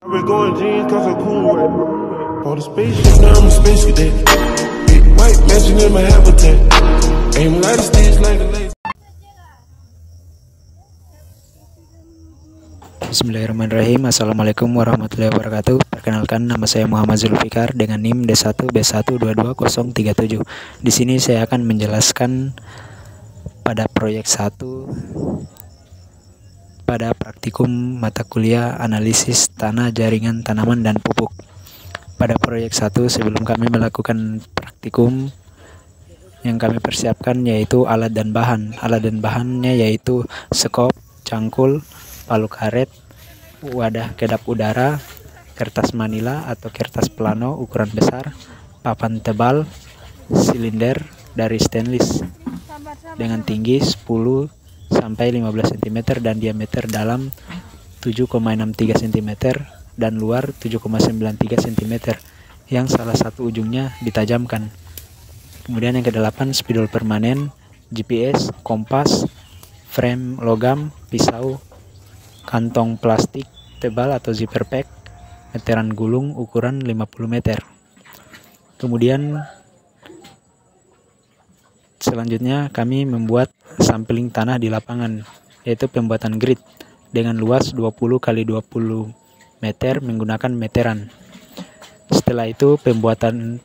I've been going jeans cause I'm cool right. Bought a spaceship, now I'm a space cadet. Big white mansion in my habitat. Aim light stage like a laser. Bismillahirrahmanirrahim. Assalamualaikum warahmatullahi wabarakatuh. Perkenalkan, nama saya Muhammad Zulfikar dengan NIM D1B122037. Di sini saya akan menjelaskan pada proyek 1 pada praktikum mata kuliah analisis tanah, jaringan, tanaman, dan pupuk. Pada proyek 1, sebelum kami melakukan praktikum, yang kami persiapkan yaitu alat dan bahan. Alat dan bahannya yaitu skop, cangkul, palu karet, wadah kedap udara, kertas manila atau kertas plano ukuran besar, papan tebal, silinder dari stainless dengan tinggi 10 sampai 15 cm dan diameter dalam 7,63 cm dan luar 7,93 cm yang salah satu ujungnya ditajamkan. Kemudian yang ke-8, spidol permanen, GPS, kompas, frame logam, pisau, kantong plastik tebal atau zipper pack, meteran gulung ukuran 50 meter. Kemudian selanjutnya kami membuat sampling tanah di lapangan, yaitu pembuatan grid dengan luas 20 x 20 meter menggunakan meteran. Setelah itu pembuatan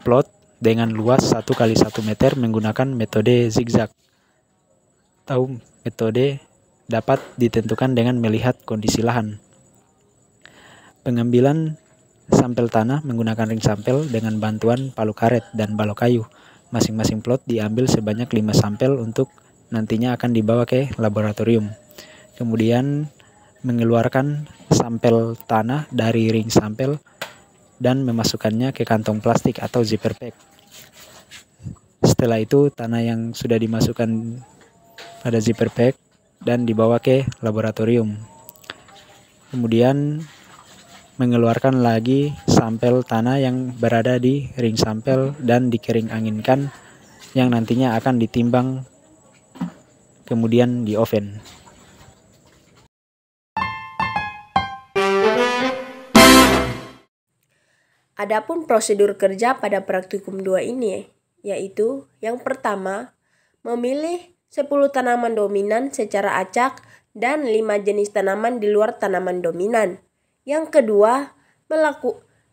plot dengan luas 1 x 1 meter menggunakan metode zigzag atau metode dapat ditentukan dengan melihat kondisi lahan. Pengambilan sampel tanah menggunakan ring sampel dengan bantuan palu karet dan balok kayu. Masing-masing plot diambil sebanyak 5 sampel untuk nantinya akan dibawa ke laboratorium. Kemudian mengeluarkan sampel tanah dari ring sampel dan memasukkannya ke kantong plastik atau zipper pack. Setelah itu tanah yang sudah dimasukkan pada zipper pack dan dibawa ke laboratorium. Kemudian mengeluarkan lagi sampel tanah yang berada di ring sampel dan dikering anginkan yang nantinya akan ditimbang kemudian di oven. Adapun prosedur kerja pada praktikum 2 ini yaitu yang pertama, memilih 10 tanaman dominan secara acak dan 5 jenis tanaman di luar tanaman dominan. Yang kedua,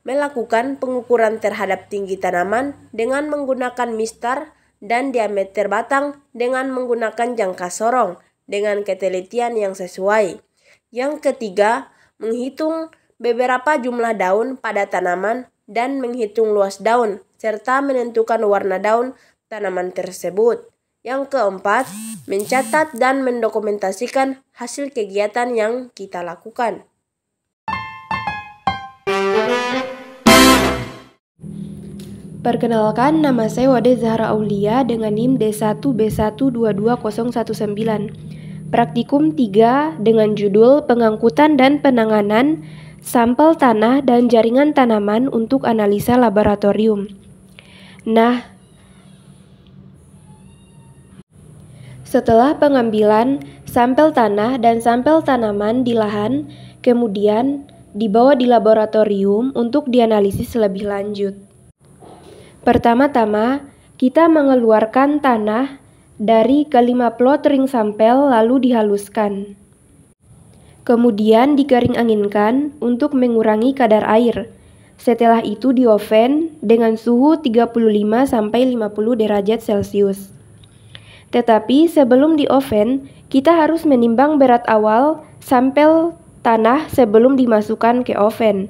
melakukan pengukuran terhadap tinggi tanaman dengan menggunakan mistar dan diameter batang dengan menggunakan jangka sorong dengan ketelitian yang sesuai. Yang ketiga, menghitung beberapa jumlah daun pada tanaman dan menghitung luas daun serta menentukan warna daun tanaman tersebut. Yang keempat, mencatat dan mendokumentasikan hasil kegiatan yang kita lakukan. Perkenalkan, nama saya Wade Zahra Aulia dengan NIM D1B122019. Praktikum 3 dengan judul Pengangkutan dan Penanganan Sampel Tanah dan Jaringan Tanaman untuk Analisa Laboratorium. Nah, setelah pengambilan sampel tanah dan sampel tanaman di lahan, kemudian dibawa di laboratorium untuk dianalisis lebih lanjut. Pertama-tama, kita mengeluarkan tanah dari ke-5 plot ring sampel lalu dihaluskan. Kemudian dikering anginkan untuk mengurangi kadar air. Setelah itu di oven dengan suhu 35-50 derajat Celcius. Tetapi sebelum di oven, kita harus menimbang berat awal sampel tanah sebelum dimasukkan ke oven.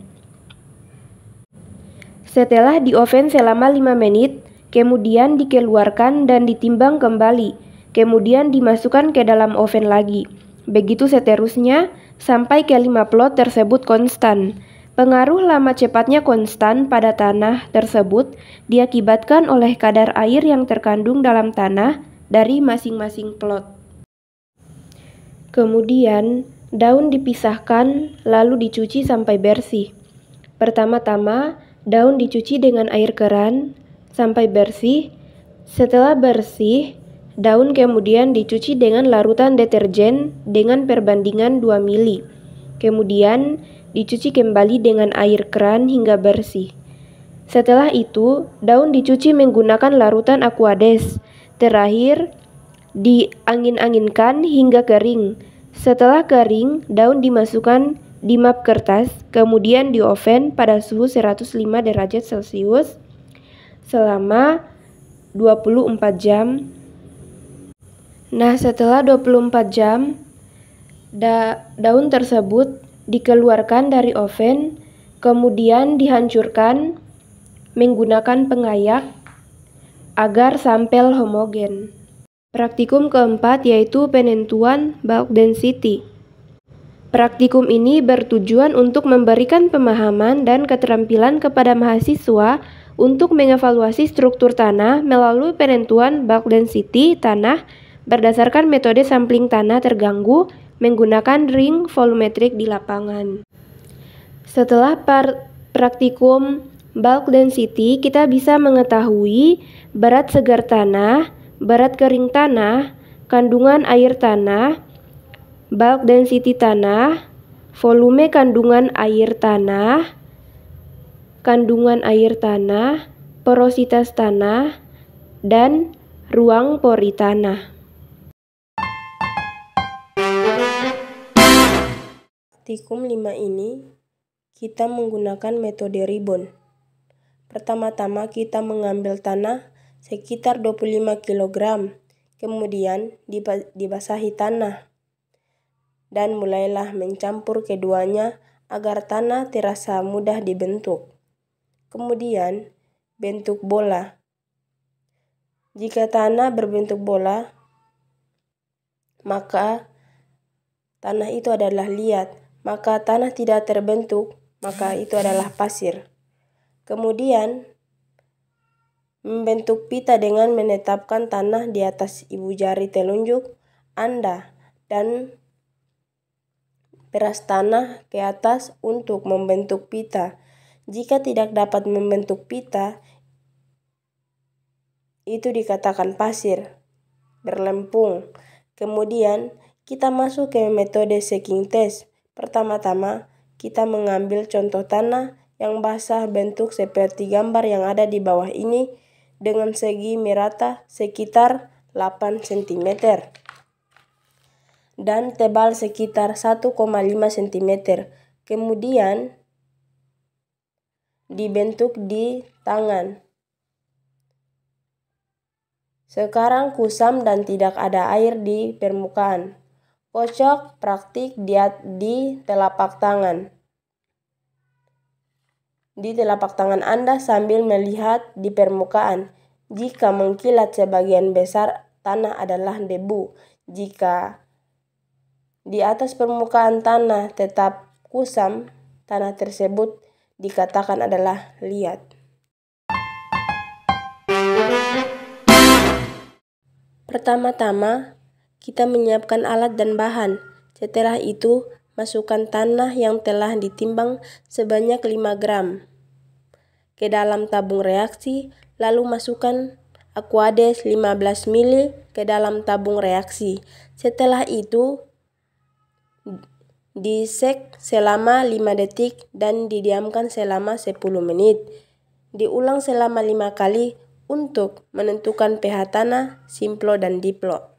Setelah di oven selama 5 menit, kemudian dikeluarkan dan ditimbang kembali, kemudian dimasukkan ke dalam oven lagi. Begitu seterusnya sampai ke 5 plot tersebut konstan. Pengaruh lama cepatnya konstan pada tanah tersebut diakibatkan oleh kadar air yang terkandung dalam tanah dari masing-masing plot. Kemudian, daun dipisahkan lalu dicuci sampai bersih. Pertama-tama, daun dicuci dengan air keran sampai bersih. Setelah bersih, daun kemudian dicuci dengan larutan deterjen dengan perbandingan 2 mili. Kemudian dicuci kembali dengan air keran hingga bersih. Setelah itu, daun dicuci menggunakan larutan Aquades. Terakhir, diangin-anginkan hingga kering. Setelah kering, daun dimasukkan di map kertas, kemudian di oven pada suhu 105 derajat Celcius selama 24 jam. Nah, setelah 24 jam, daun tersebut dikeluarkan dari oven, kemudian dihancurkan menggunakan pengayak agar sampel homogen. Praktikum keempat yaitu penentuan bulk density. Praktikum ini bertujuan untuk memberikan pemahaman dan keterampilan kepada mahasiswa untuk mengevaluasi struktur tanah melalui penentuan bulk density tanah berdasarkan metode sampling tanah terganggu menggunakan ring volumetrik di lapangan. Setelah praktikum bulk density, kita bisa mengetahui berat segar tanah, berat kering tanah, kandungan air tanah, bulk density tanah, volume kandungan air tanah, porositas tanah, dan ruang pori tanah. Praktikum 5 ini kita menggunakan metode ribon. Pertama-tama kita mengambil tanah sekitar 25 kg, kemudian dibasahi tanah dan mulailah mencampur keduanya agar tanah terasa mudah dibentuk. Kemudian bentuk bola. Jika tanah berbentuk bola, maka tanah itu adalah liat. Maka tanah tidak terbentuk, maka itu adalah pasir. Kemudian membentuk pita dengan menetapkan tanah di atas ibu jari telunjuk Anda dan peras tanah ke atas untuk membentuk pita. Jika tidak dapat membentuk pita, itu dikatakan pasir, berlempung. Kemudian kita masuk ke metode shaking test. Pertama-tama kita mengambil contoh tanah yang basah bentuk seperti gambar yang ada di bawah ini dengan segi merata sekitar 8 cm dan tebal sekitar 1,5 cm. Kemudian dibentuk di tangan. Sekarang kusam dan tidak ada air di permukaan. Kocok praktik di telapak tangan. Di telapak tangan Anda sambil melihat di permukaan. Jika mengkilat sebagian besar tanah adalah debu. Jika di atas permukaan tanah tetap kusam, tanah tersebut dikatakan adalah liat. Pertama-tama, kita menyiapkan alat dan bahan. Setelah itu, masukkan tanah yang telah ditimbang sebanyak 5 gram ke dalam tabung reaksi, lalu masukkan Aquades 15 ml ke dalam tabung reaksi. Setelah itu, disek selama 5 detik dan didiamkan selama 10 menit. Diulang selama 5 kali untuk menentukan pH tanah, simplo dan diplo.